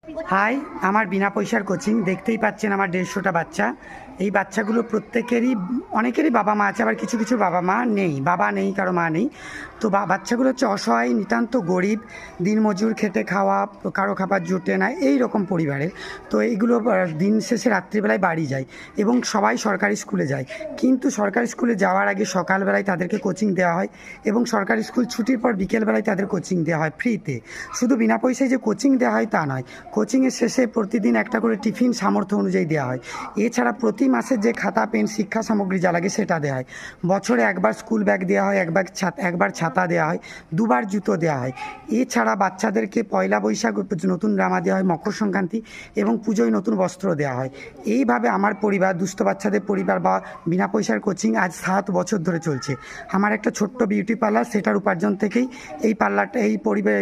High, আমার বিনা পয়সার coaching দেখতেই পাচ্ছেন। আমার 150টা বাচ্চা। এই বাচ্চাগুলো প্রত্যেকেরই, অনেকেরই বাবা মা আছে, আবার কিছু কিছু বাবা মা নেই, বাবা নেই, কারো মা নেই। তো বাচ্চাগুলো হচ্ছে অসহায়, নিতান্ত গরিব, দিনমজুর, খেটে খাওয়া, কারো খাবার জোটে না, এই রকম পরিবারের। তো এইগুলো দিন শেষে রাত্রিবেলায় বাড়ি যায় এবং সবাই সরকারি স্কুলে যায়। কিন্তু সরকারি স্কুলে যাওয়ার আগে সকালবেলায় তাদেরকে কোচিং দেওয়া হয় এবং সরকারি স্কুল ছুটির পর বিকেলবেলায় তাদের কোচিং দেওয়া হয় ফ্রিতে। শুধু বিনা পয়সায় যে কোচিং দেওয়া হয় তা নয়, কোচিংয়ের শেষে প্রতিদিন একটা করে টিফিন সামর্থ্য অনুযায়ী দেওয়া হয়। এছাড়া প্রতি মাসে যে খাতা, পেন, শিক্ষা সামগ্রী যা লাগে সেটা দেওয়া হয়। বছরে একবার স্কুল ব্যাগ দেওয়া হয়, একবার ছাতা দেওয়া হয়, দুবার জুতো দেওয়া হয়। এছাড়া বাচ্চাদেরকে পয়লা বৈশাখ নতুন জামা দেওয়া হয়, মকর সংক্রান্তি এবং পুজোয় নতুন বস্ত্র দেওয়া হয়। এইভাবে আমার পরিবার, দুস্থ বাচ্চাদের পরিবার বা বিনা পয়সার কোচিং আজ 7 বছর ধরে চলছে। আমার একটা ছোট্ট বিউটি পার্লার, সেটার উপার্জন থেকেই এই পার্লারটা, এই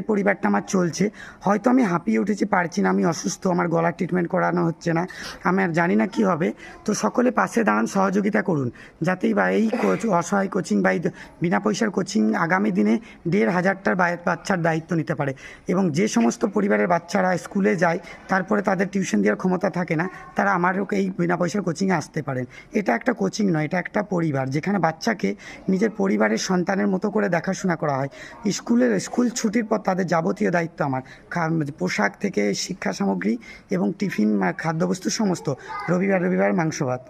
পরিবারটা আমার চলছে। হয়তো আমি হাঁপিয়ে উঠেছি, পারছি না, আমি অসুস্থ, আমার গলার ট্রিটমেন্ট করানো হচ্ছে না, আমি আর জানি না কী হবে। তো সকলে পাশে দাঁড়ান, সহযোগিতা করুন, যাতেই বা এই অসহায় কোচিং বা এই বিনা পয়সার কোচিং আগামী দিনে 1,500টার বাচ্চার দায়িত্ব নিতে পারে। এবং যে সমস্ত পরিবারের বাচ্চারা স্কুলে যায় তারপরে তাদের টিউশন দেওয়ার ক্ষমতা থাকে না, তারা আমারও এই বিনা পয়সার কোচিংয়ে আসতে পারেন। এটা একটা কোচিং নয়, এটা একটা পরিবার, যেখানে বাচ্চাকে নিজের পরিবারের সন্তানের মতো করে দেখাশোনা করা হয়। স্কুল ছুটির পর তাদের যাবতীয় দায়িত্ব আমার, পোশাক থেকে শিক্ষা সামগ্রী এবং টিফিন, খাদ্যবস্তু সমস্ত। রবিবার রবিবার মাংস ভাত।